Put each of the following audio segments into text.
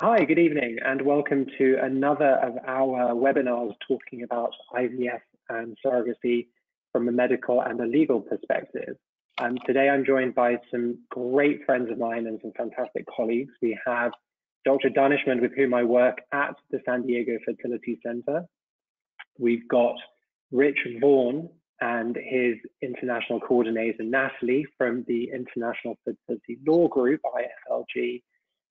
Hi, good evening, and welcome to another of our webinars talking about IVF and surrogacy from a medical and a legal perspective. Today I'm joined by some great friends of mine and some fantastic colleagues. We have Dr. Daneshmand, with whom I work at the San Diego Fertility Center. We've got Rich Vaughan and his international coordinator, Natalie, from the International Fertility Law Group, IFLG.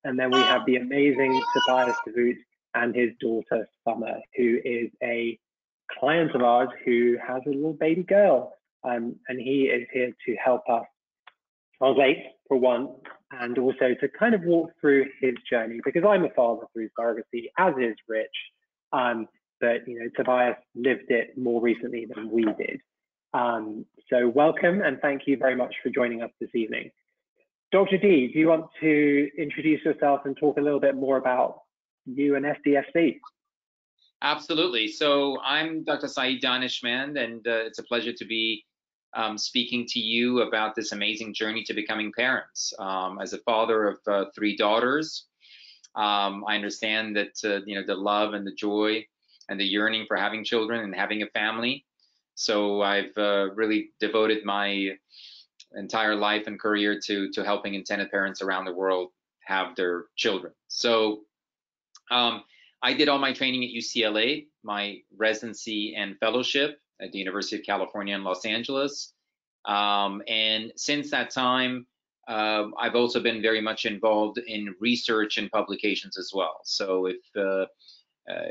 And then we have the amazing Tobias DeVoot and his daughter, Summer, who is a client of ours who has a little baby girl. And he is here to help us translate, for one, and also to kind of walk through his journey, because I'm a father through surrogacy, as is Rich. But you know, Tobias lived it more recently than we did. So welcome, and thank you very much for joining us this evening. Dr. D, do you want to introduce yourself and talk a little bit more about you and SDFC? Absolutely. So I'm Dr. Saeed Daneshmand, and it's a pleasure to be speaking to you about this amazing journey to becoming parents. As a father of 3 daughters, I understand that you know, the love and the joy and the yearning for having children and having a family. So I've really devoted my entire life and career to helping intended parents around the world have their children. So I did all my training at UCLA, my residency and fellowship at the University of California in Los Angeles. And since that time, I've also been very much involved in research and publications as well. So if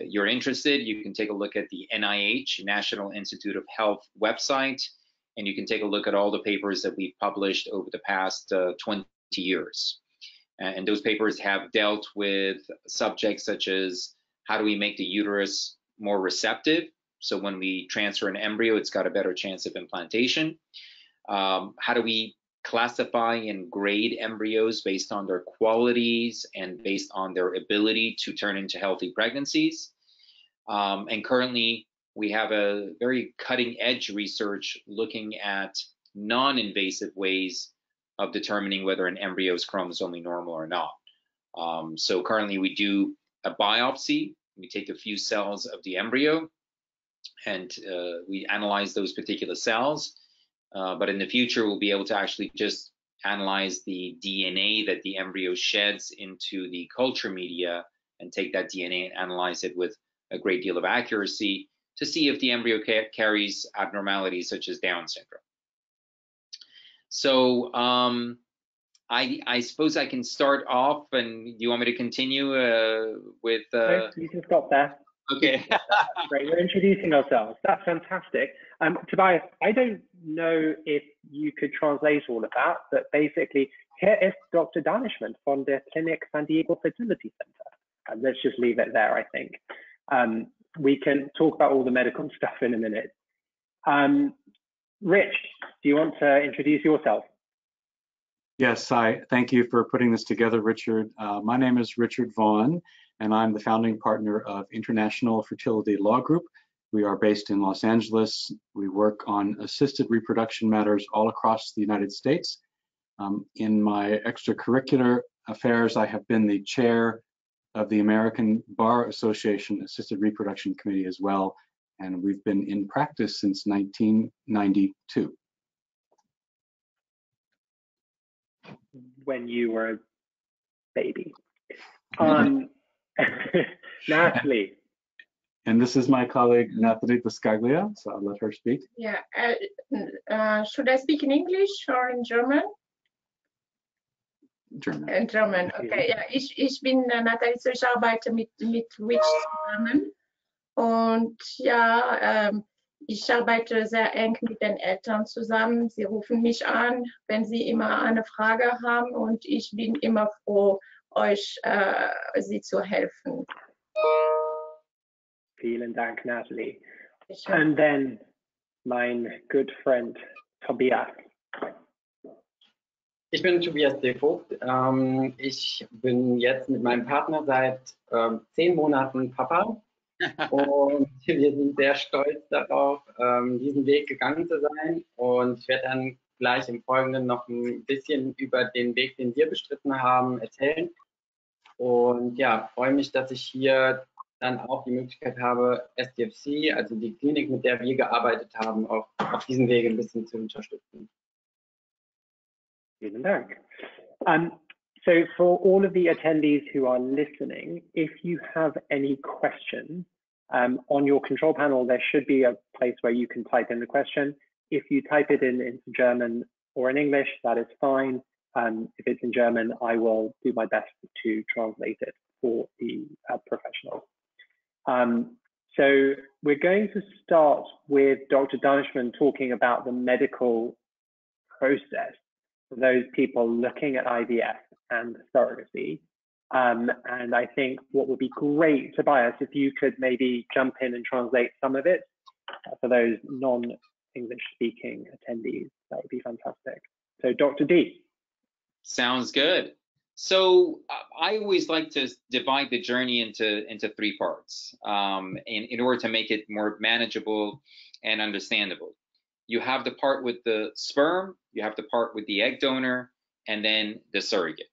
you're interested, you can take a look at the NIH, National Institute of Health website, and you can take a look at all the papers that we've published over the past 20 years. And those papers have dealt with subjects such as how do we make the uterus more receptive? So when we transfer an embryo, it's got a better chance of implantation. How do we classify and grade embryos based on their qualities and based on their ability to turn into healthy pregnancies? And currently, we have a very cutting-edge research looking at non-invasive ways of determining whether an embryo is chromosomally normal or not. So currently, we do a biopsy. We take a few cells of the embryo, and we analyze those particular cells. But in the future, we'll be able to actually just analyze the DNA that the embryo sheds into the culture media and take that DNA and analyze it with a great deal of accuracy to see if the embryo carries abnormalities such as Down syndrome. So I suppose I can start off, and do you want me to continue with? You can stop there. Okay. Great, we're introducing ourselves. That's fantastic. Tobias, I don't know if you could translate all of that, but basically, here is Dr. Daneshmand from the Clinic San Diego Fertility Center. Let's just leave it there, I think. We can talk about all the medical stuff in a minute. Rich, do you want to introduce yourself? Yes, thank you for putting this together, Richard. My name is Richard Vaughan, and I'm the founding partner of International Fertility Law Group. We are based in Los Angeles. We work on assisted reproduction matters all across the United States. In my extracurricular affairs, I have been the chair of the American Bar Association Assisted Reproduction Committee as well, and we've been in practice since 1992. When you were a baby. Natalie. And this is my colleague, Natalie Biscaglia, so I'll let her speak. Yeah, should I speak in English or in German? German. In German, okay. Ja, ich bin Natalie, so ich arbeite mit Rich zusammen. Und ja, ich arbeite sehr eng mit den Eltern zusammen. Sie rufen mich an, wenn sie immer eine Frage haben, und ich bin immer froh, euch sie zu helfen. Vielen Dank, Natalie. And then mein good friend Tobias. Ich bin Tobias DeVogt. Ich bin jetzt mit meinem Partner seit 10 Monaten Papa. Und wir sind sehr stolz darauf, diesen Weg gegangen zu sein. Und ich werde dann gleich im Folgenden noch ein bisschen über den Weg, den wir bestritten haben, erzählen. Und ja, freue mich, dass ich hier dann auch die Möglichkeit habe, SDFC, also die Klinik, mit der wir gearbeitet haben, auch auf diesem Wege ein bisschen zu unterstützen. Vielen Dank. So for all of the attendees who are listening, if you have any questions, on your control panel, there should be a place where you can type in the question. If you type it in into German or in English, that is fine. If it's in German, I will do my best to translate it for the professionals. So we're going to start with Dr. Daneshmand talking about the medical process for those people looking at IVF and surrogacy. And I think what would be great, Tobias, if you could maybe jump in and translate some of it for those non-English speaking attendees, that would be fantastic. So Dr. D. Sounds good. So I always like to divide the journey into three parts in order to make it more manageable and understandable. You have the part with the sperm, you have the part with the egg donor, and then the surrogate.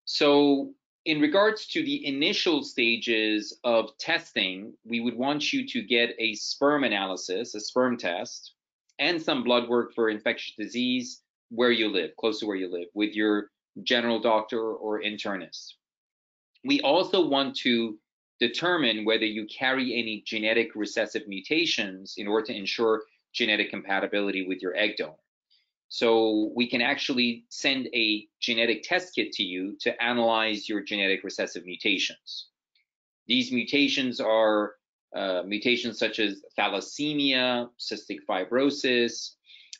So in regards to the initial stages of testing, we would want you to get a sperm analysis, a sperm test, and some blood work for infectious disease where you live, close to where you live, with your general doctor or internist. We also want to determine whether you carry any genetic recessive mutations in order to ensure genetic compatibility with your egg donor. So we can actually send a genetic test kit to you to analyze your genetic recessive mutations. These mutations are mutations such as thalassemia, cystic fibrosis,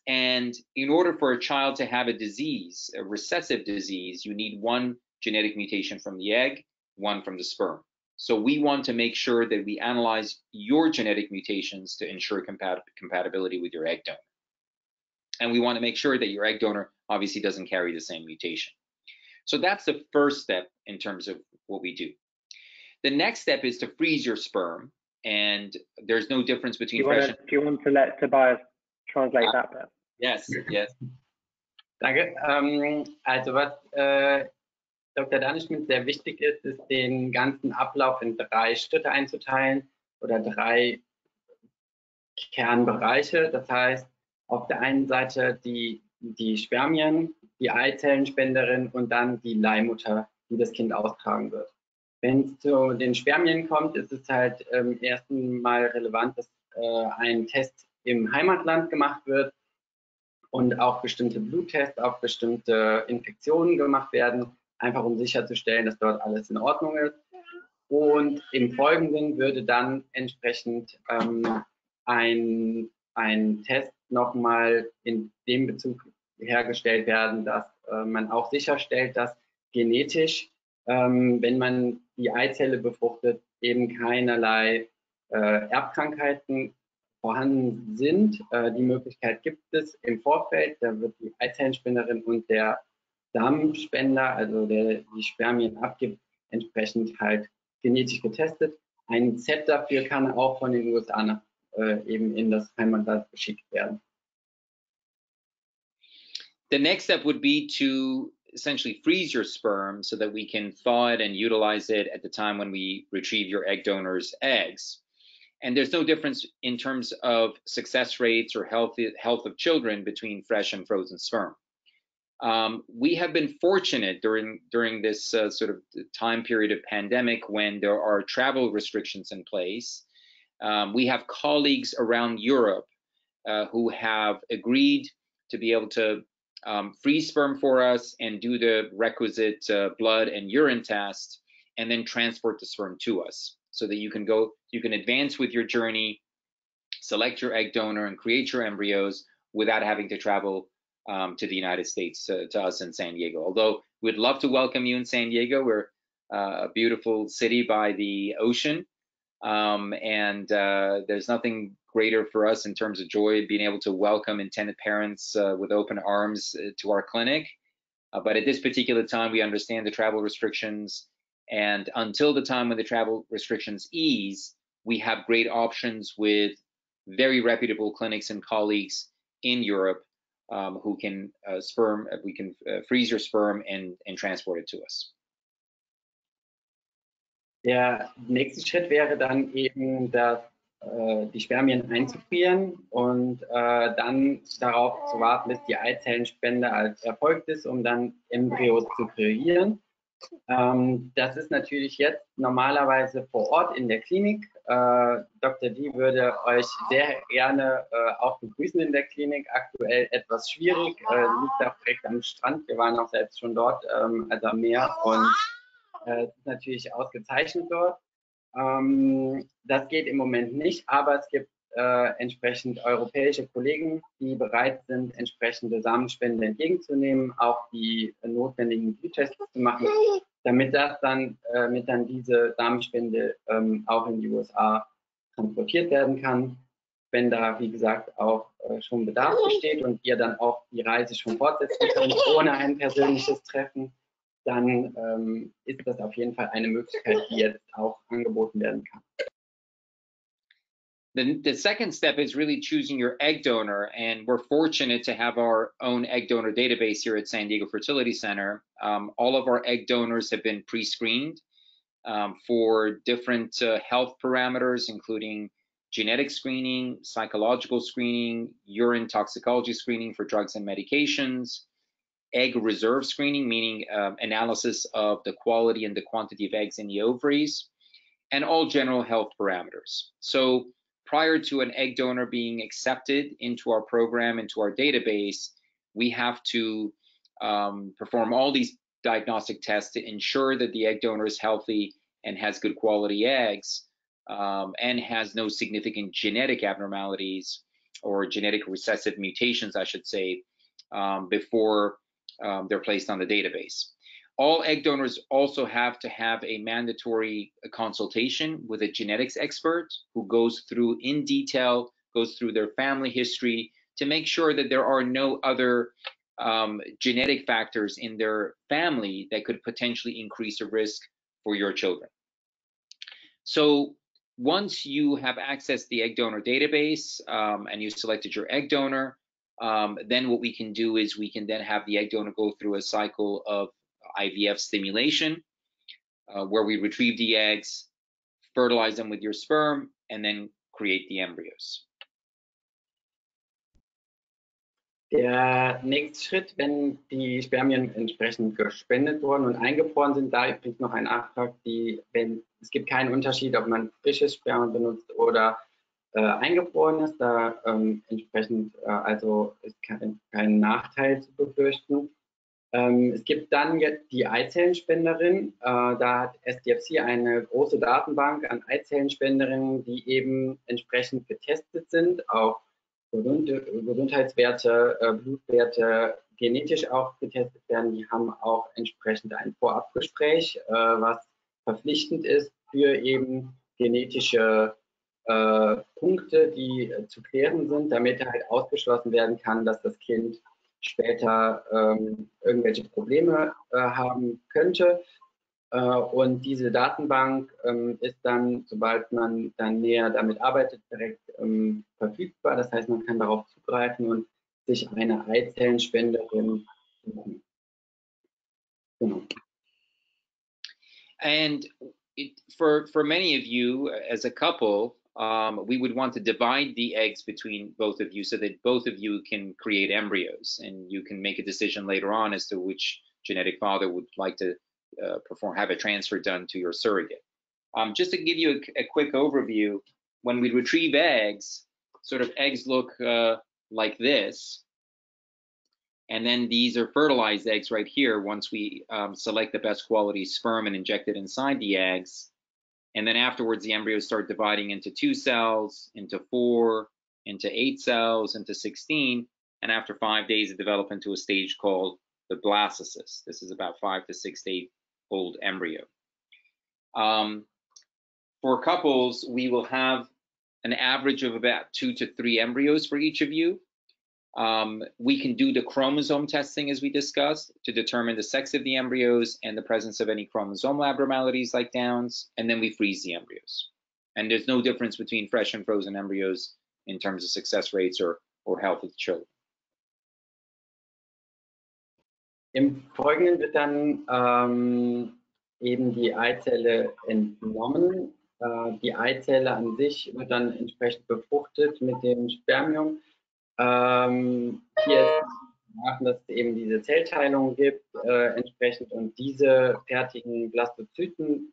and in order for a child to have a disease, a recessive disease, you need one genetic mutation from the egg, one from the sperm. So we want to make sure that we analyze your genetic mutations to ensure compatibility with your egg donor. And we want to make sure that your egg donor obviously doesn't carry the same mutation. So that's the first step in terms of what we do. The next step is to freeze your sperm, and there's no difference between do you want to let Tobias translate that bit? Yes, yes. Danke. Also was Dr. Daneshmand sehr wichtig ist, ist den ganzen Ablauf in 3 Schritte einzuteilen oder 3 Kernbereiche. Das heißt, auf der einen Seite die Spermien, die Eizellenspenderin und dann die Leihmutter, die das Kind austragen wird. Wenn es zu den Spermien kommt, ist es halt im ersten Mal relevant, dass ein Test im Heimatland gemacht wird und auch bestimmte Bluttests auf bestimmte Infektionen gemacht werden, einfach um sicherzustellen, dass dort alles in Ordnung ist. Und im Folgenden würde dann entsprechend ein Test nochmal in dem Bezug hergestellt werden, dass man auch sicherstellt, dass genetisch, wenn man die Eizelle befruchtet, eben keinerlei Erbkrankheiten vorhanden sind. Die Möglichkeit gibt es im Vorfeld, da wird die Eizellenspenderin und der Samenspender, also der die Spermien abgibt, entsprechend halt genetisch getestet. Ein Set dafür kann auch von den USA eben in das Heimatland geschickt werden. The next step would be to essentially freeze your sperm so that we can thaw it and utilize it at the time when we retrieve your egg donor's eggs. And there's no difference in terms of success rates or health of children between fresh and frozen sperm. We have been fortunate during this sort of time period of pandemic when there are travel restrictions in place. We have colleagues around Europe who have agreed to be able to freeze sperm for us and do the requisite blood and urine test, and then transport the sperm to us so that you can advance with your journey, select your egg donor, and create your embryos without having to travel to the United States, to us in San Diego. Although we'd love to welcome you in San Diego. We're a beautiful city by the ocean. And there's nothing greater for us in terms of joy being able to welcome intended parents with open arms to our clinic. But at this particular time, we understand the travel restrictions. And until the time when the travel restrictions ease, we have great options with very reputable clinics and colleagues in Europe who can freeze your sperm and transport it to us. Der nächste Schritt wäre dann eben, die Spermien einzufrieren und dann darauf zu warten, bis die Eizellenspende erfolgt ist, um dann Embryos zu kreieren. Das ist natürlich jetzt normalerweise vor Ort in der Klinik. Dr. Dich würde euch sehr gerne auch begrüßen in der Klinik. Aktuell etwas schwierig, liegt auch direkt am Strand. Wir waren auch selbst schon dort, also am Meer, und es ist natürlich ausgezeichnet dort. Das geht im Moment nicht, aber es gibt entsprechend europäische Kollegen, die bereit sind, entsprechende Samenspende entgegenzunehmen, auch die notwendigen Bluttests zu machen, damit dann diese Samenspende auch in die USA transportiert werden kann. Wenn da, wie gesagt, auch schon Bedarf besteht und ihr dann auch die Reise schon fortsetzen könnt, ohne ein persönliches Treffen, dann ist das auf jeden Fall eine Möglichkeit, die jetzt auch angeboten werden kann. The second step is really choosing your egg donor, and we're fortunate to have our own egg donor database here at San Diego Fertility Center. All of our egg donors have been pre-screened for different health parameters, including genetic screening, psychological screening, urine toxicology screening for drugs and medications, egg reserve screening, meaning analysis of the quality and the quantity of eggs in the ovaries, and all general health parameters. So prior to an egg donor being accepted into our program, into our database, we have to perform all these diagnostic tests to ensure that the egg donor is healthy and has good quality eggs, and has no significant genetic abnormalities or genetic recessive mutations, I should say, before they're placed on the database. All egg donors also have to have a mandatory consultation with a genetics expert who goes through in detail, goes through their family history to make sure that there are no other genetic factors in their family that could potentially increase the risk for your children. So once you have accessed the egg donor database and you selected your egg donor, then what we can do is we can then have the egg donor go through a cycle of IVF stimulation, where we retrieve the eggs, fertilize them with your sperm, and then create the embryos. Der nächste Schritt, wenn die Spermien entsprechend gespendet wurden und eingefroren sind, da übrigens noch ein Nachtrag, es gibt keinen Unterschied, ob man frisches Sperma benutzt oder eingefrorenes, da entsprechend also ist kein Nachteil zu befürchten. Es gibt dann jetzt die Eizellenspenderin. Da hat SDFC eine große Datenbank an Eizellenspenderinnen, die eben entsprechend getestet sind, auch Gesundheitswerte, Blutwerte genetisch auch getestet werden. Die haben auch entsprechend ein Vorabgespräch, was verpflichtend ist für eben genetische Punkte, die zu klären sind, damit halt ausgeschlossen werden kann, dass das Kind später irgendwelche Probleme haben könnte. Und diese Datenbank ist dann, sobald man dann näher damit arbeitet, direkt verfügbar. Das heißt, man kann darauf zugreifen und sich eine Eizellenspenderin suchen. Genau. And for many of you as a couple, we would want to divide the eggs between both of you so that both of you can create embryos, and you can make a decision later on as to which genetic father would like to have a transfer done to your surrogate. Just to give you a quick overview, when we retrieve eggs, eggs look like this. And then these are fertilized eggs right here once we select the best quality sperm and inject it inside the eggs. And then afterwards, the embryos start dividing into 2 cells, into 4, into 8 cells, into 16. And after 5 days, it develops into a stage called the blastocyst. This is about 5 to 6 day-old embryo. For couples, we will have an average of about 2 to 3 embryos for each of you. We can do the chromosome testing, as we discussed, to determine the sex of the embryos and the presence of any chromosomal abnormalities like Downs, and then we freeze the embryos. And there's no difference between fresh and frozen embryos in terms of success rates or health of the children. Im Folgenden wird dann eben die Eizelle entnommen. Die Eizelle an sich wird dann entsprechend befruchtet mit dem Spermium. Hier ist machen, dass es eben diese Zellteilung gibt, entsprechend, und diese fertigen Blastozyten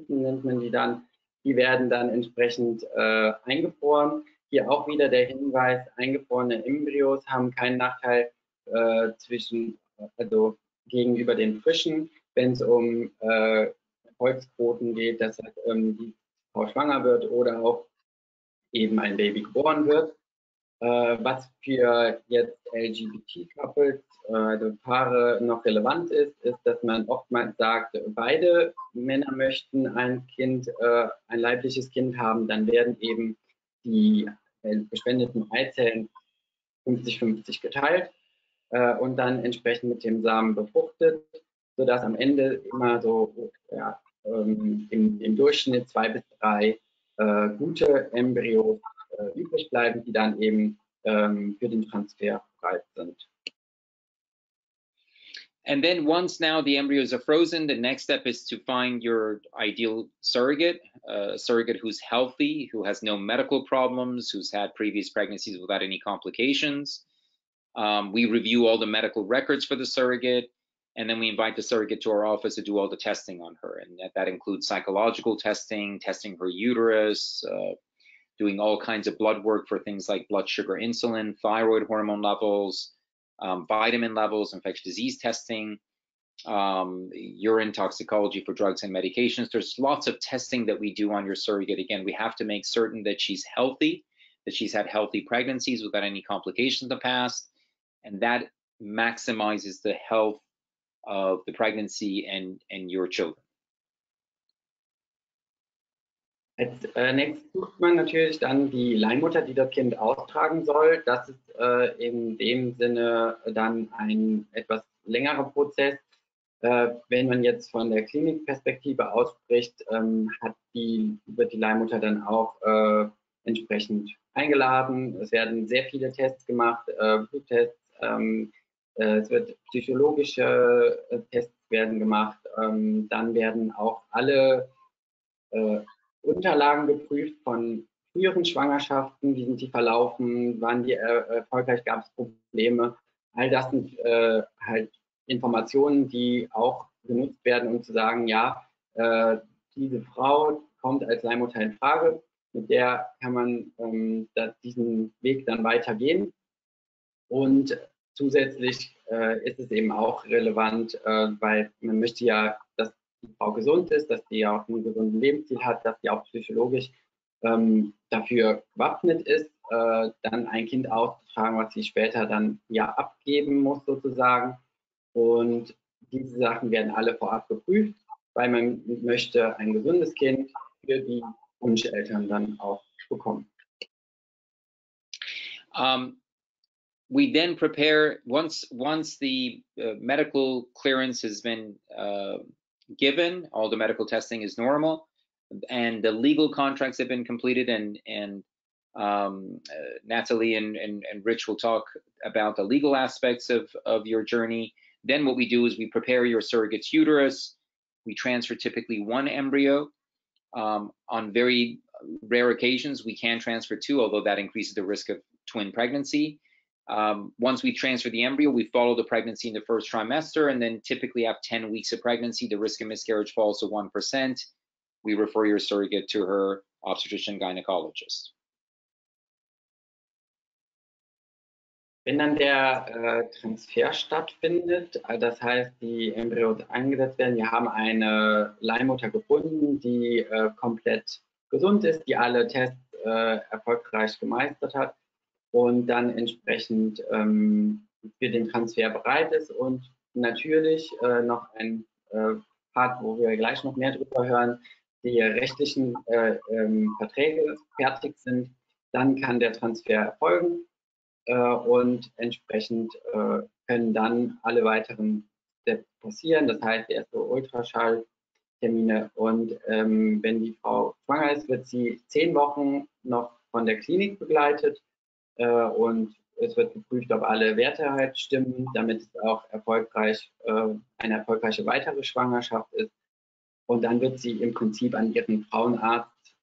nennt man die dann, die werden dann entsprechend eingefroren. Hier auch wieder der Hinweis, eingefrorene Embryos haben keinen Nachteil also gegenüber den frischen, wenn es um Volksquoten geht, dass die Frau schwanger wird oder auch eben ein Baby geboren wird. Was für jetzt LGBT-Couples, also Paare, noch relevant ist, dass man oftmals sagt, beide Männer möchten ein Kind, ein leibliches Kind haben, dann werden eben die gespendeten Eizellen 50-50 geteilt und dann entsprechend mit dem Samen befruchtet, sodass am Ende immer so ja, im Durchschnitt 2 bis 3 gute Embryos übrig bleiben, die dann eben für den Transfer bereit sind. And then once now the embryos are frozen, the next step is to find your ideal surrogate, a surrogate who's healthy, who has no medical problems, who's had previous pregnancies without any complications. We review all the medical records for the surrogate, and then we invite the surrogate to our office to do all the testing on her. And that includes psychological testing, testing her uterus, doing all kinds of blood work for things like blood sugar, insulin, thyroid hormone levels, vitamin levels, infectious disease testing, urine toxicology for drugs and medications. There's lots of testing that we do on your surrogate. Again, we have to make certain that she's healthy, that she's had healthy pregnancies without any complications in the past, and that maximizes the health of the pregnancy and your children. Als nächstes sucht man natürlich dann die Leihmutter, die das Kind austragen soll. Das ist in dem Sinne dann ein etwas längerer Prozess. Wenn man jetzt von der Klinikperspektive ausspricht, wird die Leihmutter dann auch entsprechend eingeladen. Es werden sehr viele Tests gemacht, Bluttests, es wird psychologische Tests werden gemacht. Dann werden auch alle Unterlagen geprüft von früheren Schwangerschaften, wie sind die verlaufen, waren die erfolgreich, gab es Probleme. All das sind halt Informationen, die auch genutzt werden, um zu sagen, ja, diese Frau kommt als Leihmutter in Frage, mit der kann man diesen Weg dann weitergehen. Und zusätzlich ist es eben auch relevant, weil man möchte ja, dass die Frau gesund ist, dass sie auch einen gesunden Lebensstil hat, dass sie auch psychologisch dafür gewappnet ist, dann ein Kind auszutragen, was sie später dann ja abgeben muss sozusagen. Und diese Sachen werden alle vorab geprüft, weil man möchte ein gesundes Kind für die Wunscheltern dann auch bekommen. We then prepare, once the medical clearance has been given, all the medical testing is normal, and the legal contracts have been completed, and Natalie and Rich will talk about the legal aspects of your journey. Then what we do is we prepare your surrogate's uterus. We transfer typically 1 embryo. On very rare occasions, we can transfer 2, although that increases the risk of twin pregnancy. Once we transfer the embryo, we follow the pregnancy in the first trimester, and then typically after 10 weeks of pregnancy, the risk of miscarriage falls to 1%. We refer your surrogate to her obstetrician gynecologist. Wenn dann der Transfer stattfindet, das heißt, die Embryos eingesetzt werden, wir haben eine Leihmutter gefunden, die komplett gesund ist, die alle Tests erfolgreich gemeistert hat und dann entsprechend für den Transfer bereit ist, und natürlich noch ein Part, wo wir gleich noch mehr drüber hören, die rechtlichen Verträge fertig sind, dann kann der Transfer erfolgen. Und entsprechend können dann alle weiteren Steps passieren. Das heißt, erste Ultraschalltermine, und wenn die Frau schwanger ist, wird sie 10 Wochen noch von der Klinik begleitet und es wird geprüft, ob alle Werte halt stimmen, damit es auch erfolgreich, eine erfolgreiche weitere Schwangerschaft ist. Und dann wird sie im Prinzip an ihren Frauenarzt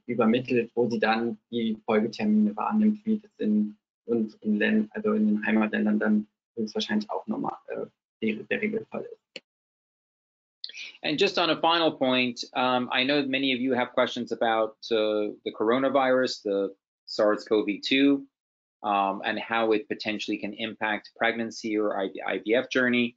übermittelt, wo sie dann die Folgetermine wahrnimmt, wie das in unseren Ländern, also in den Heimatländern dann höchstwahrscheinlich auch nochmal der Regelfall ist. And just on a final point, I know many of you have questions about the coronavirus, the SARS-CoV-2, and how it potentially can impact pregnancy or IVF journey.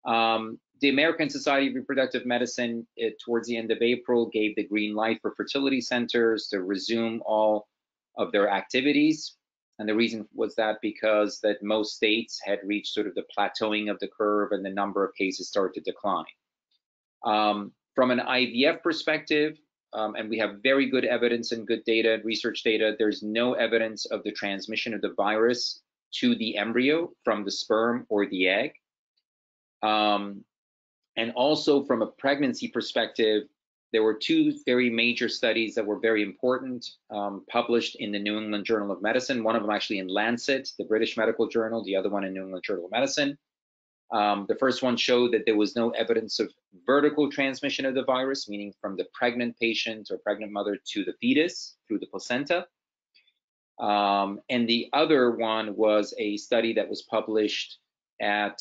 The American Society of Reproductive Medicine, towards the end of April, gave the green light for fertility centers to resume all of their activities. And the reason was that because that most states had reached sort of the plateauing of the curve and the number of cases started to decline. From an IVF perspective, and we have very good evidence and good data, research data, there's no evidence of the transmission of the virus to the embryo from the sperm or the egg. And also from a pregnancy perspective, there were two very major studies that were very important, published in the New England Journal of Medicine, one of them actually in Lancet, the British Medical Journal, the other one in New England Journal of Medicine. The first one showed that there was no evidence of vertical transmission of the virus, meaning from the pregnant patient or pregnant mother to the fetus through the placenta. And the other one was a study that was published at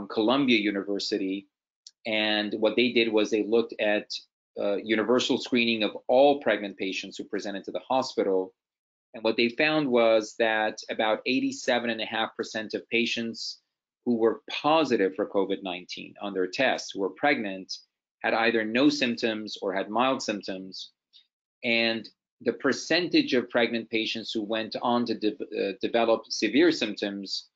Columbia University. And what they did was they looked at universal screening of all pregnant patients who presented to the hospital. And what they found was that about 87.5% of patients who were positive for COVID-19 on their tests, who were pregnant, had either no symptoms or had mild symptoms. And the percentage of pregnant patients who went on to develop severe symptoms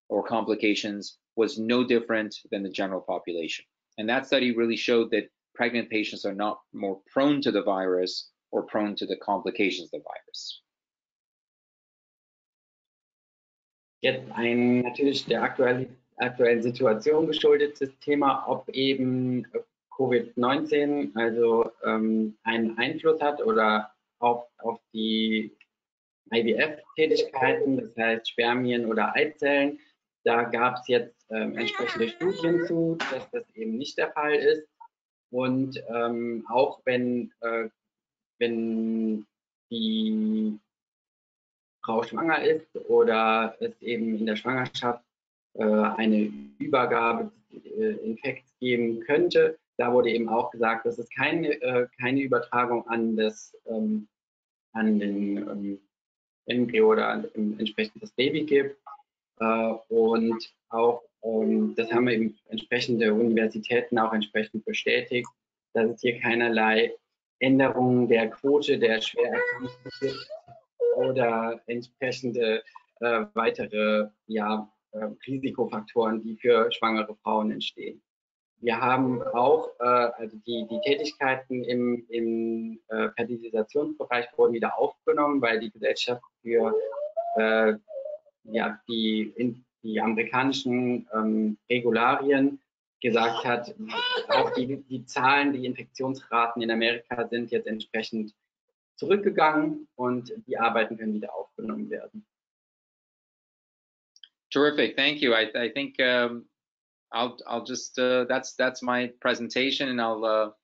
or complications was no different than the general population. And that study really showed that pregnant patients are not more prone to the virus or prone to the complications of the virus. Jetzt ein natürlich der aktuellen Situation geschuldetes Thema, ob eben COVID-19 also einen Einfluss hat oder auf die IVF-Tätigkeiten, das heißt Spermien oder Eizellen. Da gab es jetzt entsprechende Studien zu, dass das eben nicht der Fall ist. Und auch wenn die Frau schwanger ist oder es eben in der Schwangerschaft eine Übergabe des Infekts geben könnte, da wurde eben auch gesagt, dass es keine Übertragung an den Embryo oder entsprechend das Baby gibt. Und auch das haben eben entsprechende Universitäten auch entsprechend bestätigt, dass es hier keinerlei Änderungen der Quote der Schwererkrankungen gibt oder entsprechende weitere Risikofaktoren, die für schwangere Frauen entstehen. Wir haben auch, also die Tätigkeiten im Fertilisationsbereich wurden wieder aufgenommen, weil die Gesellschaft für die amerikanischen Regularien gesagt hat, auch die Zahlen, die Infektionsraten in Amerika sind jetzt entsprechend zurückgegangen und die Arbeiten können wieder aufgenommen werden. Terrific, thank you. I think I'll just that's my presentation, and I'll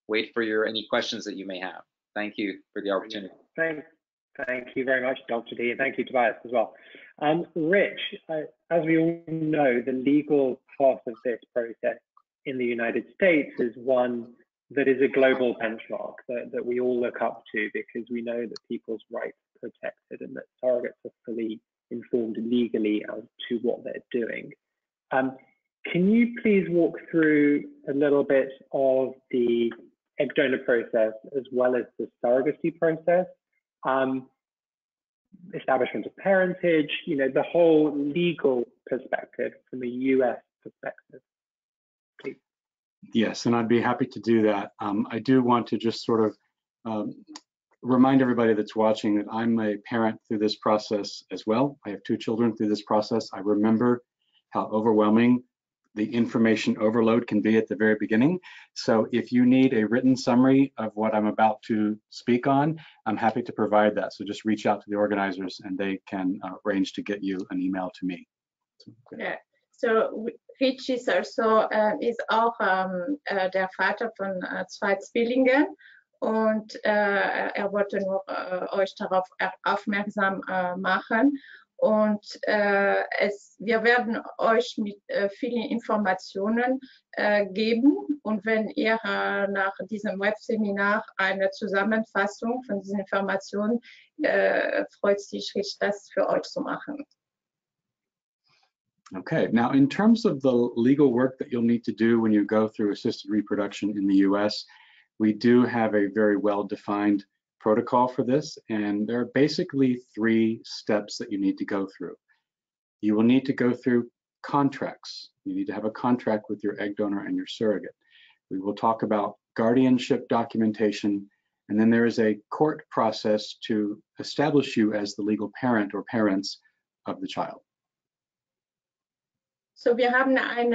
wait for any questions that you may have. Thank you for the opportunity. Thank you very much, Dr. D, and thank you, Tobias, as well. Rich, as we all know, the legal part of this process in the United States is one that is a global benchmark that we all look up to, because we know that people's rights are protected and that surrogates are fully informed legally as to what they're doing. Can you please walk through a little bit of the egg donor process as well as the surrogacy process? Establishment of parentage, the whole legal perspective from a US perspective, please. Yes, and I'd be happy to do that. I do want to just sort of remind everybody that's watching that I'm a parent through this process as well. I have 2 children through this process. I remember how overwhelming the information overload can be at the very beginning. So if you need a written summary of what I'm about to speak on, I'm happy to provide that. So just reach out to the organizers and they can arrange to get you an email to me. Yeah. So Rich is also ist auch der Vater von 2 Zwillingen und er wollte nur euch darauf aufmerksam machen. Und wir werden euch mit vielen Informationen geben. Und wenn ihr nach diesem Webseminar eine Zusammenfassung von diesen Informationen, freut sich Rich, das für euch zu machen. Okay, now in terms of the legal work that you'll need to do when you go through assisted reproduction in the US, we do have a very well-defined protocol for this, and there are basically 3 steps that you need to go through. You will need to go through contracts. You need to have a contract with your egg donor and your surrogate. We will talk about guardianship documentation, and then there is a court process to establish you as the legal parent or parents of the child. So, wir haben ein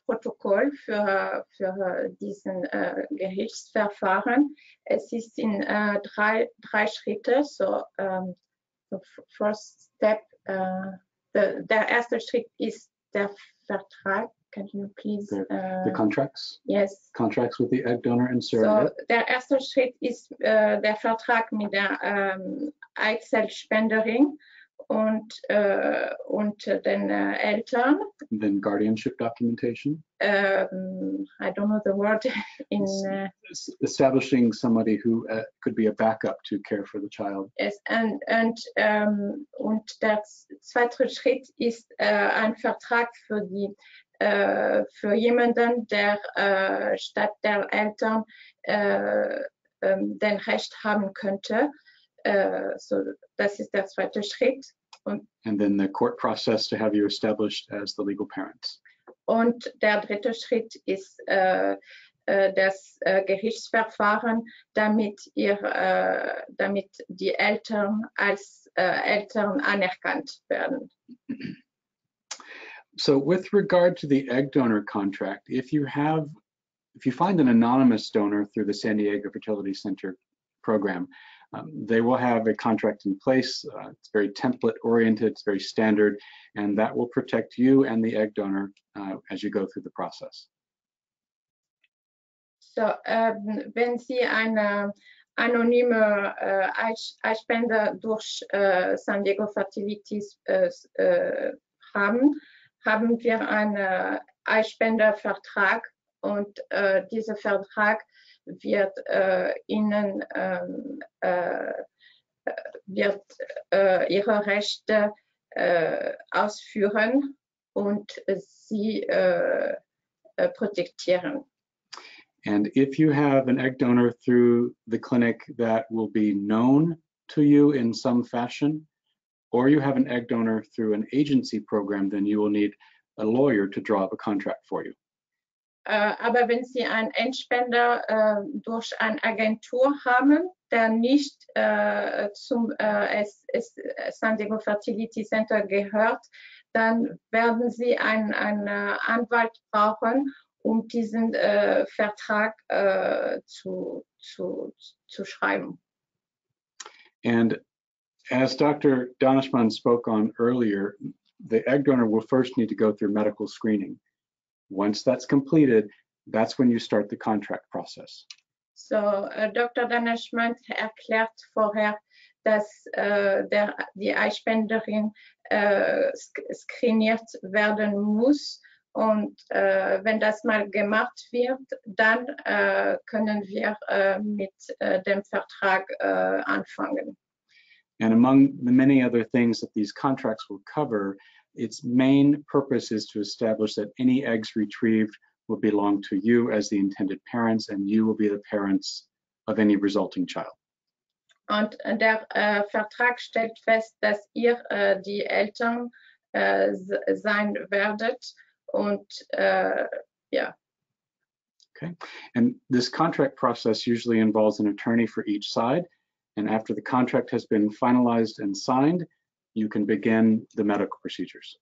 Protokoll für diesen Gerichtsverfahren. Es ist in 3 Schritte. So, the first step, der erste Schritt ist der Vertrag. Can you please? The contracts? Yes. Contracts with the egg donor and surrogate. So, der erste Schritt ist der Vertrag mit der Eizellspenderin und den Eltern. And then guardianship documentation. I don't know the word in. Establishing somebody who could be a backup to care for the child. Yes, und der zweite Schritt ist ein Vertrag für jemanden, der statt der Eltern den Recht haben könnte. So, das ist der zweite Schritt. And then the court process to have you established as the legal parents. Und der dritte Schritt ist das Gerichtsverfahren, damit die Eltern als Eltern anerkannt werden. So with regard to the egg donor contract, if you find an anonymous donor through the San Diego Fertility Center program, they will have a contract in place. It's very template oriented, it's very standard, and that will protect you and the egg donor as you go through the process. So, wenn Sie eine anonyme Eisspende durch San Diego Fertility haben wir einen Eispendervertrag und dieser Vertrag wird Ihnen Ihre Rechte ausführen und Sie protektieren. And if you have an egg donor through the clinic that will be known to you in some fashion, or you have an egg donor through an agency program, then you will need a lawyer to draw up a contract for you. Aber wenn Sie einen Endspender durch eine Agentur haben, der nicht zum San Diego Fertility Center gehört, dann werden Sie einen Anwalt brauchen, um diesen Vertrag zu schreiben. And as Dr. Daneshmand spoke on earlier, the egg donor will first need to go through medical screening. Once that's completed, that's when you start the contract process. So, Dr. Daneshmand erklärt vorher, dass die Eispenderin screeniert werden muss. Und wenn das mal gemacht wird, dann können wir mit dem Vertrag anfangen. And among the many other things that these contracts will cover, its main purpose is to establish that any eggs retrieved will belong to you as the intended parents, and you will be the parents of any resulting child. Und der Vertrag stellt fest, dass ihr die Eltern sein werdet. Und ja. Okay, and this contract process usually involves an attorney for each side, and after the contract has been finalized and signed, you can begin the medical procedures.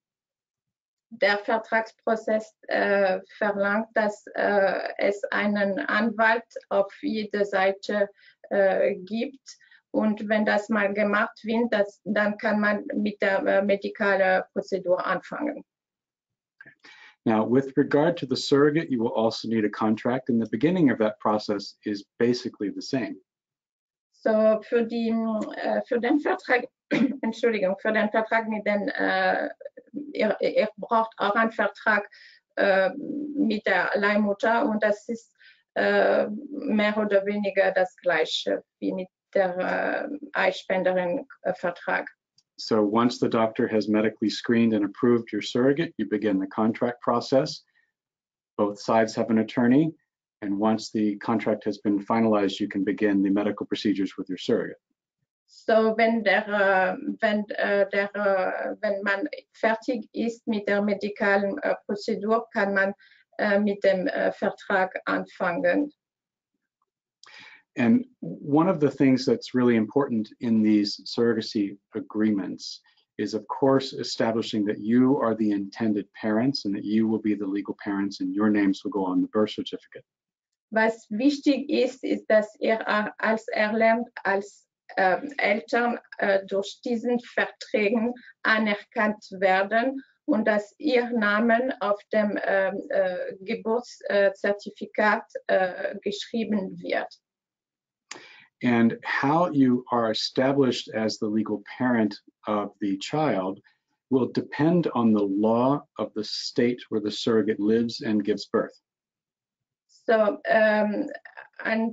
der Vertragsprozess verlangt, dass es einen Anwalt auf jeder Seite gibt. Und wenn das mal gemacht wird, dann kann man mit der medikalen Prozedur anfangen. Now, with regard to the surrogate, you will also need a contract, and the beginning of that process is basically the same. So für den Vertrag, Entschuldigung, für den Vertrag mit den, ihr braucht auch einen Vertrag mit der Leihmutter, und das ist mehr oder weniger das Gleiche wie mit der Eispenderin-Vertrag. So once the doctor has medically screened and approved your surrogate, you begin the contract process. Both sides have an attorney, and once the contract has been finalized, you can begin the medical procedures with your surrogate. So wenn man fertig ist mit der medikalen Prozedur, kann man mit dem Vertrag anfangen. And one of the things that's really important in these surrogacy agreements is, of course, establishing that you are the intended parents and that you will be the legal parents and your names will go on the birth certificate. Was wichtig ist, dass ihr als Eltern durch diesen Verträgen anerkannt werden und dass ihr Namen auf dem Geburtszertifikat geschrieben wird. And how you are established as the legal parent of the child will depend on the law of the state where the surrogate lives and gives birth. So, ein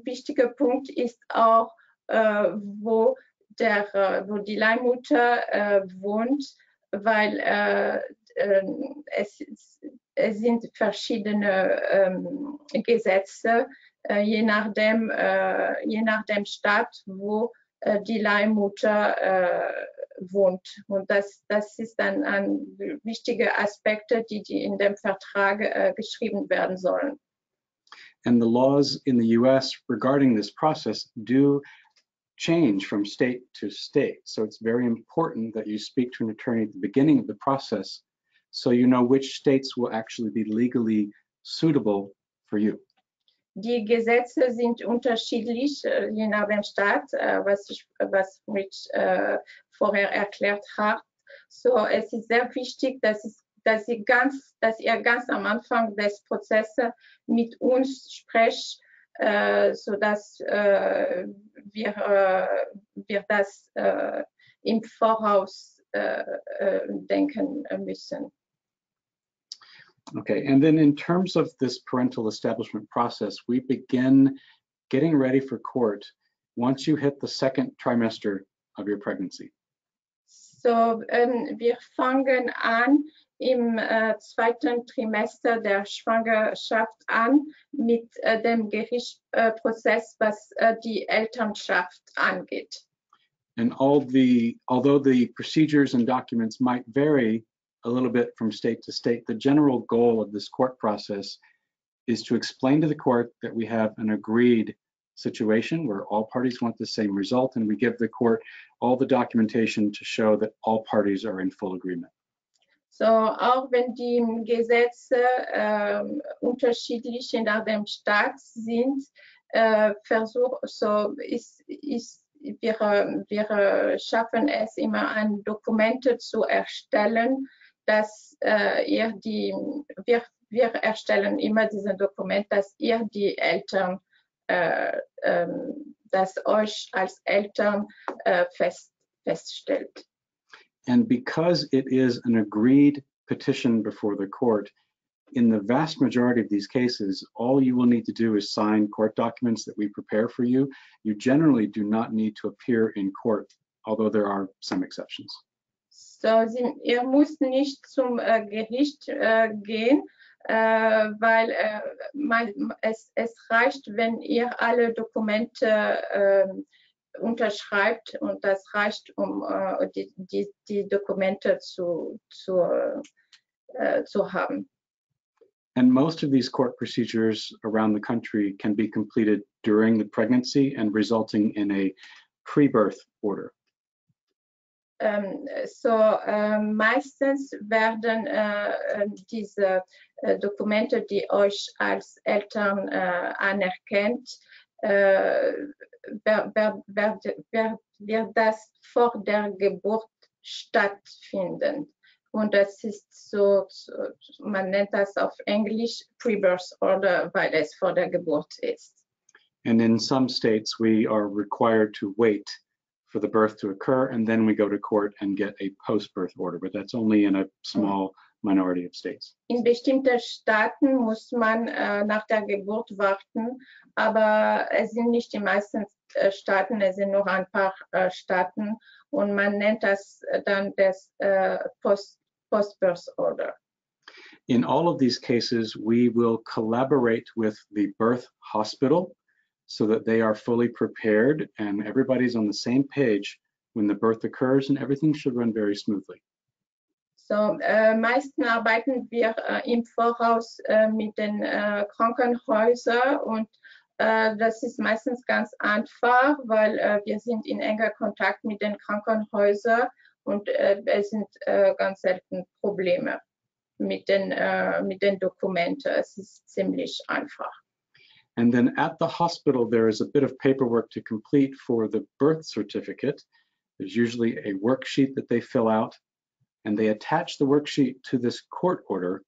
wichtiger Punkt ist auch, wo die Leihmutter wohnt, weil es sind verschiedene Gesetze, je nach dem Staat, wo die Leihmutter wohnt. Und das ist dann ein wichtiger Aspekt, die in dem Vertrag geschrieben werden sollen. And the laws in the US regarding this process do change from state to state. So it's very important that you speak to an attorney at the beginning of the process so you know which states will actually be legally suitable for you. Die Gesetze sind unterschiedlich, je nach dem Staat, was Rich vorher erklärt hat. So, es ist sehr wichtig, dass ihr ganz am Anfang des Prozesses mit uns sprecht, sodass wir das im Voraus denken müssen. Okay, and then in terms of this parental establishment process, we begin getting ready for court once you hit the second trimester of your pregnancy. So, wir fangen an im zweiten Trimester der Schwangerschaft an mit dem Gerichtsprozess, was die Elternschaft angeht. And although the procedures and documents might vary a little bit from state to state, the general goal of this court process is to explain to the court that we have an agreed situation where all parties want the same result, and we give the court all the documentation to show that all parties are in full agreement. So, auch wenn die Gesetze unterschiedlich nach dem Staat sind, wir schaffen es immer, ein Dokument zu erstellen, dass wir erstellen immer dieses Dokument, dass ihr die Eltern, das euch als Eltern feststellt. And because it is an agreed petition before the court, in the vast majority of these cases, all you will need to do is sign court documents that we prepare for you. You generally do not need to appear in court, although there are some exceptions. So, ihr müsst nicht zum Gericht gehen, weil es reicht, wenn ihr alle Dokumente unterschreibt, und das reicht, um die Dokumente zu haben. And most of these court procedures around the country can be completed during the pregnancy and resulting in a pre-birth order. Meistens werden diese Dokumente, die euch als Eltern anerkennt, wird das vor der Geburt stattfinden. Und das ist so, man nennt das auf Englisch Pre-Birth Order, weil es vor der Geburt ist. And in some states, we are required to wait for the birth to occur, and then we go to court and get a post-birth order, but that's only in a small minority of states. In bestimmten Staaten muss man nach der Geburt warten, aber es sind nicht die meisten Staaten, es sind nur ein paar Staaten und man nennt das dann das Post-Birth Order. In all of these cases, we will collaborate with the birth hospital so that they are fully prepared and everybody's on the same page when the birth occurs, and everything should run very smoothly. So, meistens arbeiten wir im Voraus mit den Krankenhäusern und das ist meistens ganz einfach, weil wir sind in enger Kontakt mit den Krankenhäusern und es sind ganz selten Probleme mit den Dokumenten. Es ist ziemlich einfach. And then at the hospital, there is a bit of paperwork to complete for the birth certificate. There's usually a worksheet that they fill out, and they attach the worksheet to this court order,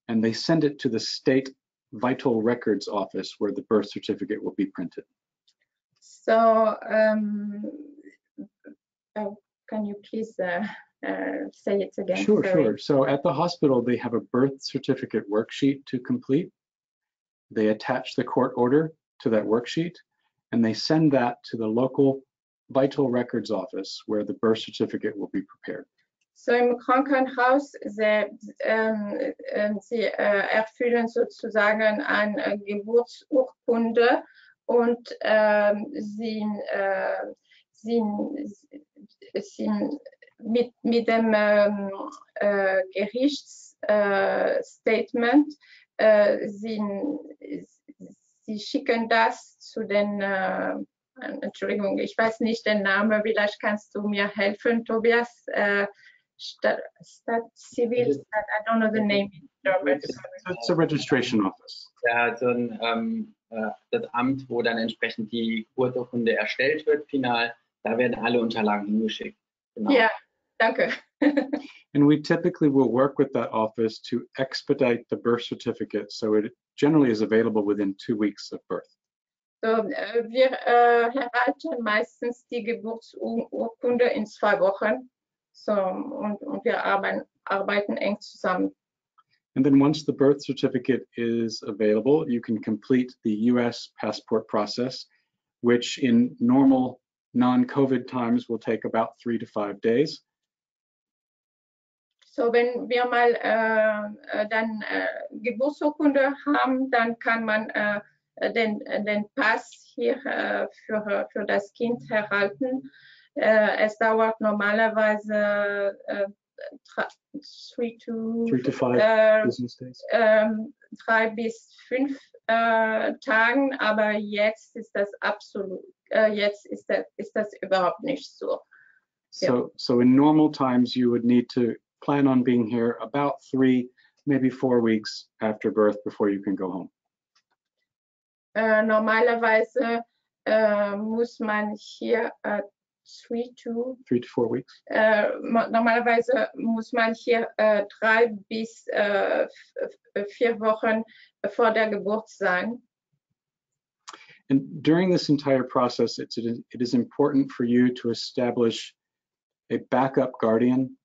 and they send it to the state vital records office where the birth certificate will be printed. So, can you please say it again? Sure, Sorry. sure. So at the hospital, they have a birth certificate worksheet to complete. They attach the court order to that worksheet, and they send that to the local vital records office where the birth certificate will be prepared. So im Krankenhaus, sie erfüllen sozusagen eine Geburtsurkunde und sie mit dem Gerichtsstatement sie schicken das zu den, Entschuldigung, ich weiß nicht den Namen, vielleicht kannst du mir helfen, Tobias. Civil, I don't know the name in German. It's a registration office. Ja, so das Amt, wo dann entsprechend die Geburtsurkunde erstellt wird, final, da werden alle Unterlagen hingeschickt. Genau. Ja, danke. And we typically will work with that office to expedite the birth certificate, so it generally is available within 2 weeks of birth. So, wir erhalten meistens die Geburtsurkunde in 2 Wochen. So, und wir arbeiten eng zusammen. And then once the birth certificate is available, you can complete the US passport process, which in normal non-COVID times will take about 3 to 5 days. So, wenn wir mal dann Geburtsurkunde haben, dann kann man den Pass hier für das Kind erhalten. Es dauert normalerweise 3 to 5 business days. 3 bis 5 Tagen, aber jetzt ist das absolut, jetzt ist das überhaupt nicht so. So in normal times, you would need to plan on being here about 3, maybe 4 weeks after birth before you can go home. Normalerweise muss man hier 3 to 4 weeks. Normalerweise muss man hier 3 bis 4 Wochen vor der Geburt sein. And during this entire process, it is important for you to establish a backup guardian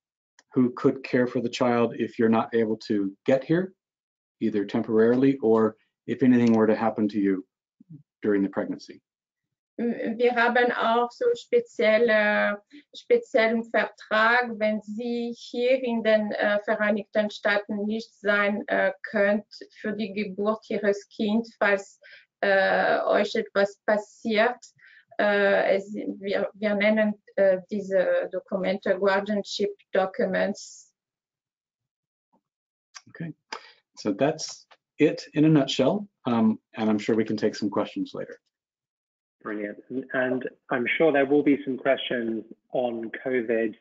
who could care for the child if you're not able to get here, either temporarily or if anything were to happen to you during the pregnancy. Wir haben auch so speziellen Vertrag, wenn Sie hier in den Vereinigten Staaten nicht sein könnt für die Geburt Ihres Kindes, falls euch etwas passiert. Wir nennen diese Dokumente Guardianship Documents. Okay, so that's it in a nutshell, and I'm sure we can take some questions later. Brilliant. And I'm sure there will be some questions on COVID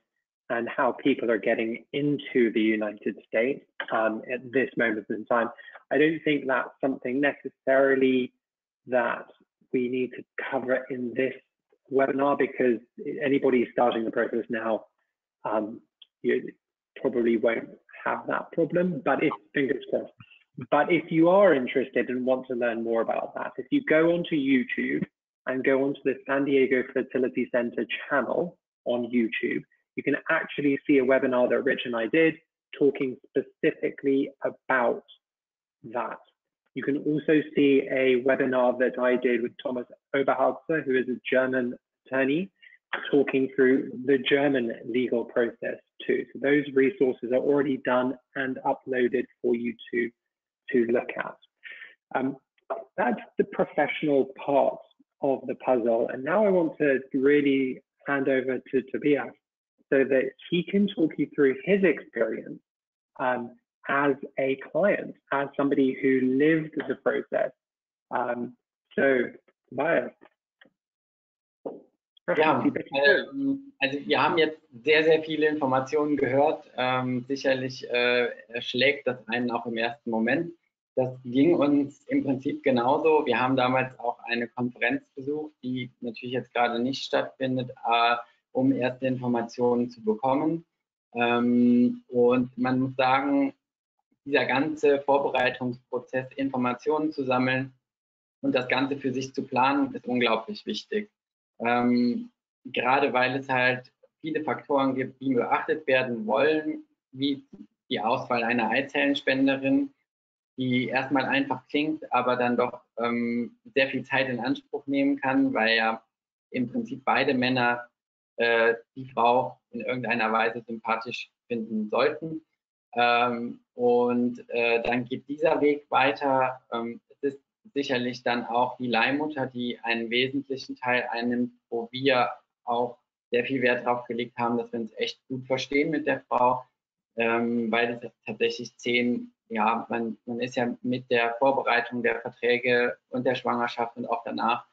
and how people are getting into the United States at this moment in time. I don't think that's something necessarily that we need to cover in this webinar, because anybody starting the process now, you probably won't have that problem, but fingers crossed. But if you are interested and want to learn more about that, if you go onto YouTube and go onto the San Diego Fertility Center channel on YouTube, you can actually see a webinar that Rich and I did talking specifically about that. You can also see a webinar that I did with Thomas Oberhauser, who is a German attorney, talking through the German legal process too. So those resources are already done and uploaded for you to look at. That's the professional part of the puzzle. And now I want to really hand over to Tobias so that he can talk you through his experience as a client, as somebody who lived the process. So, Tobias. Ja, also wir haben jetzt sehr, sehr viele Informationen gehört. Sicherlich erschlägt das einen auch im ersten Moment. Das ging uns im Prinzip genauso. Wir haben damals auch eine Konferenz besucht, die natürlich jetzt gerade nicht stattfindet, um erste Informationen zu bekommen. Und man muss sagen, dieser ganze Vorbereitungsprozess, Informationen zu sammeln und das Ganze für sich zu planen, ist unglaublich wichtig. Gerade weil es halt viele Faktoren gibt, die beachtet werden wollen, wie die Auswahl einer Eizellenspenderin, die erstmal einfach klingt, aber dann doch sehr viel Zeit in Anspruch nehmen kann, weil ja im Prinzip beide Männer die Frau in irgendeiner Weise sympathisch finden sollten. Und dann geht dieser Weg weiter. Es ist sicherlich dann auch die Leihmutter, die einen wesentlichen Teil einnimmt, wo wir auch sehr viel Wert drauf gelegt haben, dass wir uns echt gut verstehen mit der Frau, weil es tatsächlich man ist ja mit der Vorbereitung der Verträge und der Schwangerschaft und auch danach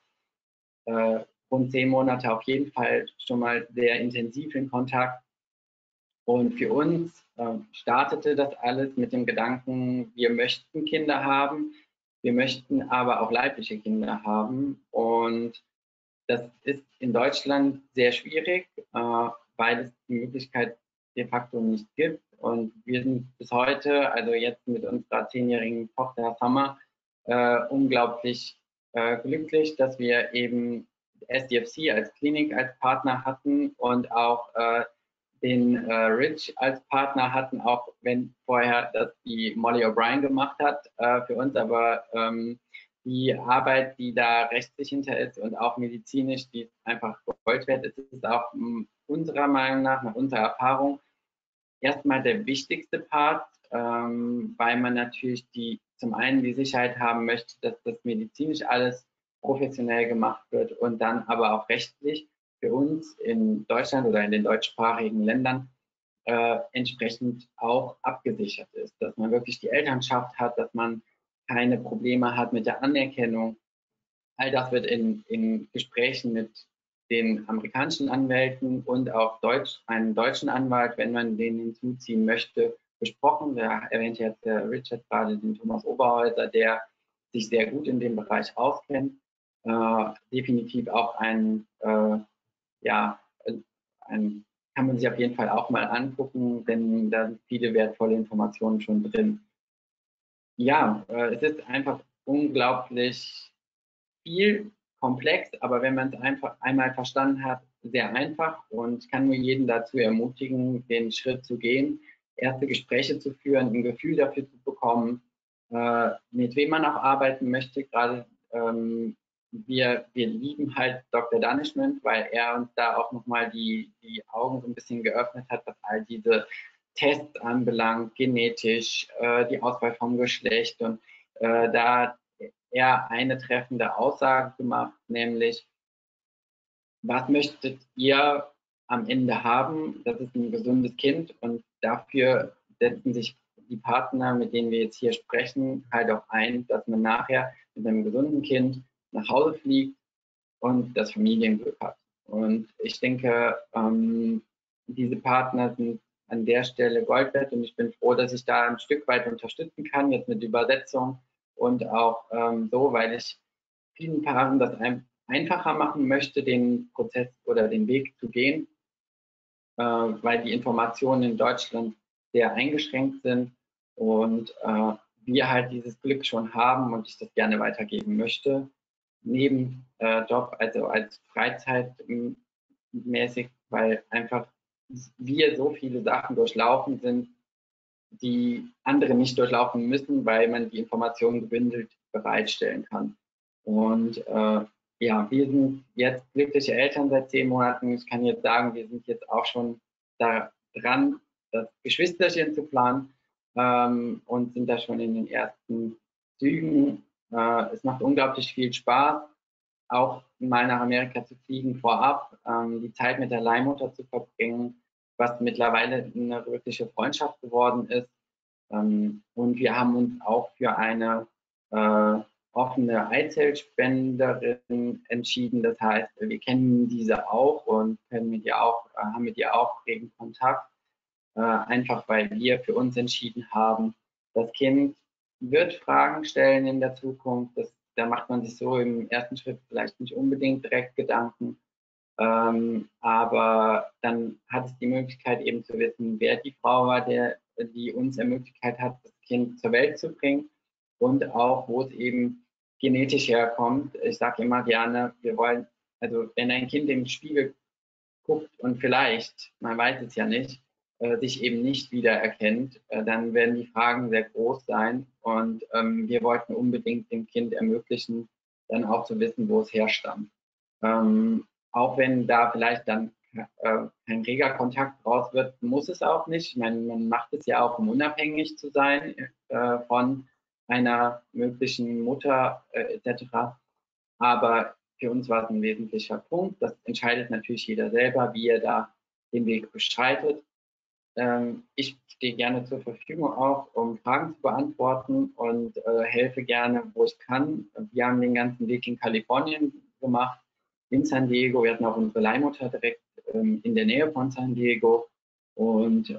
rund 10 Monate auf jeden Fall schon mal sehr intensiv in Kontakt. Und für uns startete das alles mit dem Gedanken, wir möchten Kinder haben, wir möchten aber auch leibliche Kinder haben. Und das ist in Deutschland sehr schwierig, weil es die Möglichkeit de facto nicht gibt. Und wir sind bis heute, also jetzt mit unserer 10-jährigen Tochter Summer, unglaublich glücklich, dass wir eben SDFC als Klinik als Partner hatten und auch den Rich als Partner hatten, auch wenn vorher das die Molly O'Brien gemacht hat für uns, aber die Arbeit, die da rechtlich hinter ist und auch medizinisch, die ist einfach gewollt wird, ist auch unserer Meinung nach unserer Erfahrung, erstmal der wichtigste Part, weil man natürlich zum einen die Sicherheit haben möchte, dass das medizinisch alles professionell gemacht wird und dann aber auch rechtlich für uns in Deutschland oder in den deutschsprachigen Ländern entsprechend auch abgesichert ist, dass man wirklich die Elternschaft hat, dass man keine Probleme hat mit der Anerkennung. All das wird in Gesprächen mit den amerikanischen Anwälten und auch einen deutschen Anwalt, wenn man den hinzuziehen möchte, besprochen. Da erwähnte jetzt der Richard gerade den Thomas Oberhäuser, der sich sehr gut in dem Bereich auskennt. Definitiv auch kann man sich auf jeden Fall auch mal angucken, denn da sind viele wertvolle Informationen schon drin. Ja, es ist einfach unglaublich viel, komplex, aber wenn man es einfach einmal verstanden hat, sehr einfach, und ich kann nur jeden dazu ermutigen, den Schritt zu gehen, erste Gespräche zu führen, ein Gefühl dafür zu bekommen, mit wem man auch arbeiten möchte. Gerade wir lieben halt Dr. Daneshmand, weil er uns da auch nochmal die Augen so ein bisschen geöffnet hat, was all diese Tests anbelangt, genetisch, die Auswahl vom Geschlecht, und da er eine treffende Aussage gemacht, nämlich, was möchtet ihr am Ende haben? Das ist ein gesundes Kind, und dafür setzen sich die Partner, mit denen wir jetzt hier sprechen, halt auch ein, dass man nachher mit einem gesunden Kind nach Hause fliegt und das Familienglück hat. Und ich denke, diese Partner sind an der Stelle Gold wert und ich bin froh, dass ich da ein Stück weit unterstützen kann, jetzt mit Übersetzung und auch so, weil ich vielen Paaren das einfacher machen möchte, den Prozess oder den Weg zu gehen, weil die Informationen in Deutschland sehr eingeschränkt sind und wir halt dieses Glück schon haben und ich das gerne weitergeben möchte. Neben Job, also als Freizeitmäßig, weil einfach wir so viele Sachen durchlaufen sind, die andere nicht durchlaufen müssen, weil man die Informationen gebündelt bereitstellen kann. Und ja, wir sind jetzt glückliche Eltern seit 10 Monaten. Ich kann jetzt sagen, wir sind jetzt auch schon da dran, das Geschwisterchen zu planen und sind da schon in den ersten Zügen. Es macht unglaublich viel Spaß, auch mal nach Amerika zu fliegen vorab, die Zeit mit der Leihmutter zu verbringen, was mittlerweile eine wirkliche Freundschaft geworden ist. Und wir haben uns auch für eine offene Eizellspenderin entschieden. Das heißt, wir kennen diese auch und haben mit ihr auch regen Kontakt, einfach weil wir für uns entschieden haben, das Kind wird Fragen stellen in der Zukunft. Da macht man sich so im ersten Schritt vielleicht nicht unbedingt direkt Gedanken. Aber dann hat es die Möglichkeit eben zu wissen, wer die Frau war, die uns ermöglicht hat, das Kind zur Welt zu bringen und auch, wo es eben genetisch herkommt. Ich sage immer gerne, wir wollen, also wenn ein Kind im Spiegel guckt und vielleicht, man weiß es ja nicht, sich eben nicht wiedererkennt, dann werden die Fragen sehr groß sein und wir wollten unbedingt dem Kind ermöglichen, dann auch zu wissen, wo es herstammt. Auch wenn da vielleicht dann kein reger Kontakt raus wird, muss es auch nicht. Ich meine, man macht es ja auch, um unabhängig zu sein von einer möglichen Mutter etc. Aber für uns war es ein wesentlicher Punkt. Das entscheidet natürlich jeder selber, wie er da den Weg beschreitet. Ich stehe gerne zur Verfügung auch, um Fragen zu beantworten und helfe gerne, wo ich kann. Wir haben den ganzen Weg in Kalifornien gemacht, in San Diego. Wir hatten auch unsere Leihmutter direkt in der Nähe von San Diego. Und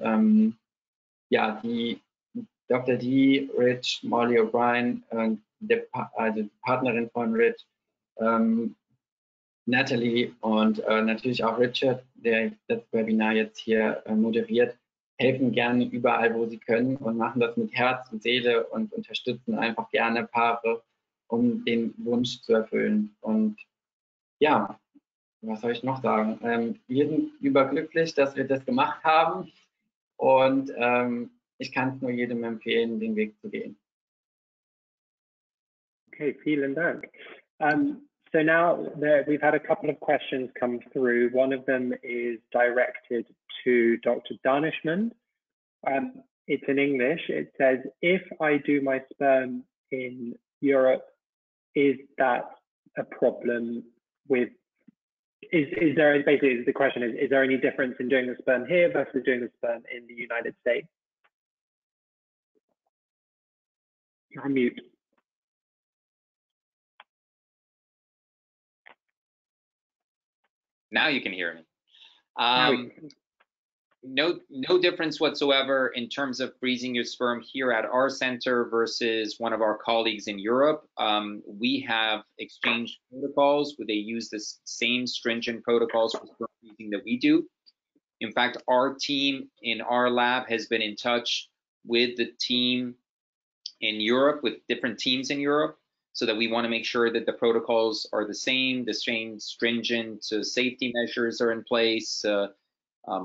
ja, die Dr. D, Rich, Molly O'Brien, also die Partnerin von Rich, Natalie und natürlich auch Richard, der das Webinar jetzt hier moderiert, helfen gerne überall, wo sie können und machen das mit Herz und Seele und unterstützen einfach gerne Paare, um den Wunsch zu erfüllen. Und ja, was soll ich noch sagen? Wir sind überglücklich, dass wir das gemacht haben und ich kann es nur jedem empfehlen, den Weg zu gehen. Okay, vielen Dank. So now we've had a couple of questions come through. One of them is directed to Dr. Daneshmand. It's in English. It says, if I do my sperm in Europe, is that a problem with, is there, basically the question is there any difference in doing the sperm here versus doing the sperm in the United States? You're on mute. Now you can hear me. No difference whatsoever in terms of freezing your sperm here at our center versus one of our colleagues in Europe. We have exchanged protocols where they use the same stringent protocols for sperm freezing that we do. In fact, our team in our lab has been in touch with the team in Europe, with different teams in Europe, so that we want to make sure that the protocols are the same stringent safety measures are in place,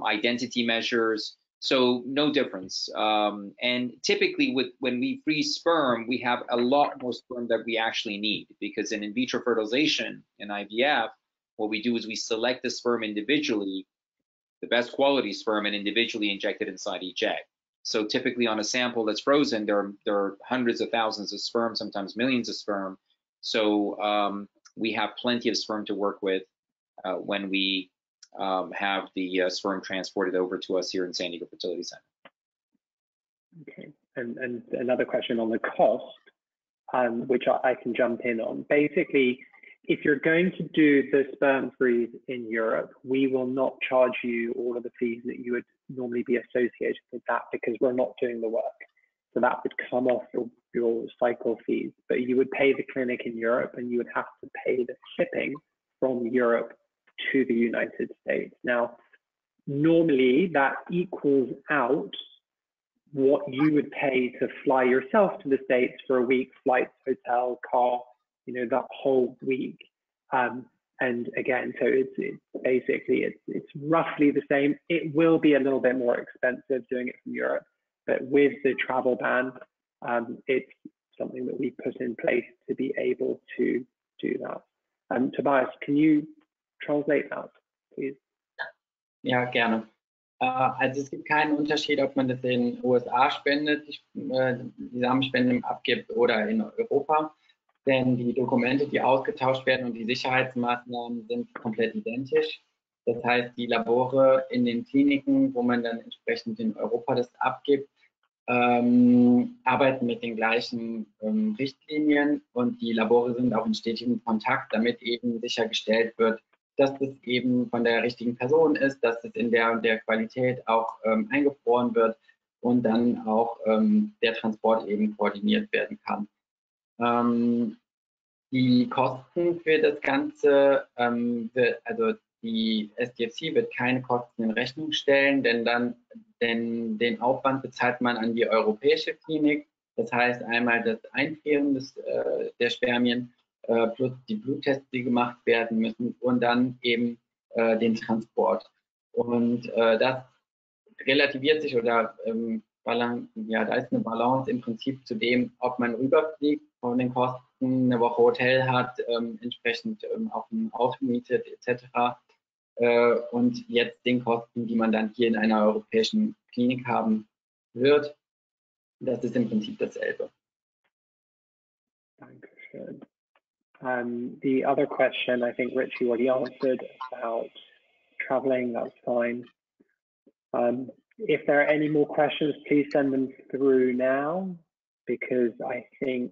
identity measures, so no difference. And typically when we freeze sperm, we have a lot more sperm that we actually need, because in vitro fertilization in IVF, what we do is we select the sperm individually, the best quality sperm, and individually inject it inside each egg. So typically on a sample that's frozen, there are hundreds of thousands of sperm, sometimes millions of sperm. So we have plenty of sperm to work with when we have the sperm transported over to us here in San Diego Fertility Center. Okay, and another question on the cost, which I can jump in on. Basically, if you're going to do the sperm freeze in Europe, we will not charge you all of the fees that you would normally be associated with that, because we're not doing the work. So that would come off your cycle fees, but you would pay the clinic in Europe, and you would have to pay the shipping from Europe to the United States. Now, normally that equals out what you would pay to fly yourself to the States for a week, flights, hotel, car, you know, that whole week. And again, so it's basically, it's roughly the same. It will be a little bit more expensive doing it from Europe, but with the travel ban, it's something that we put in place to be able to do that. Tobias, can you translate that, please? Ja, gerne. Also es gibt keinen Unterschied, ob man das in den USA spendet, die Samenspende abgibt, oder in Europa. Denn die Dokumente, die ausgetauscht werden, und die Sicherheitsmaßnahmen sind komplett identisch. Das heißt, die Labore in den Kliniken, wo man dann entsprechend in Europa das abgibt, arbeiten mit den gleichen Richtlinien, und die Labore sind auch in stetigem Kontakt, damit eben sichergestellt wird, dass das eben von der richtigen Person ist, dass es in der und der Qualität auch eingefroren wird und dann auch der Transport eben koordiniert werden kann. Die Kosten für das Ganze, also die SDFC wird keine Kosten in Rechnung stellen, denn den Aufwand bezahlt man an die europäische Klinik. Das heißt einmal das Einfrieren der Spermien plus die Bluttests, die gemacht werden müssen, und dann eben den Transport. Und das relativiert sich, oder ja, da ist eine Balance im Prinzip zu dem, ob man rüberfliegt von den Kosten, eine Woche Hotel hat, entsprechend auch ein Auto mietet etc. Und jetzt den Kosten, die man dann hier in einer europäischen Klinik haben wird. Das ist im Prinzip dasselbe. Dankeschön. The other question, I think Richie already answered about traveling, that's fine. If there are any more questions, please send them through now, because I think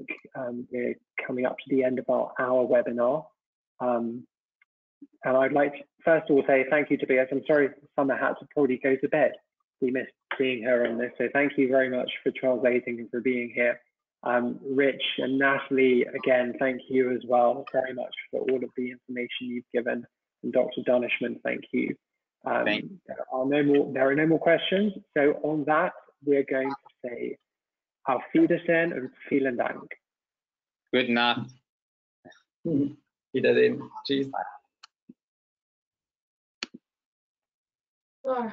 we're coming up to the end of our webinar. And I'd like to first of all say thank you to Tobias. I'm sorry Summer had to probably go to bed. We missed seeing her on this, so thank you very much for translating and for being here. Rich and Natalie, again, thank you as well very much for all of the information you've given. And Dr. Daneshmand, thank you. There are no more questions. So on that, we're going to say Auf Wiedersehen und vielen Dank. Good Nacht. Wiedersehen. Tschüss. Oh.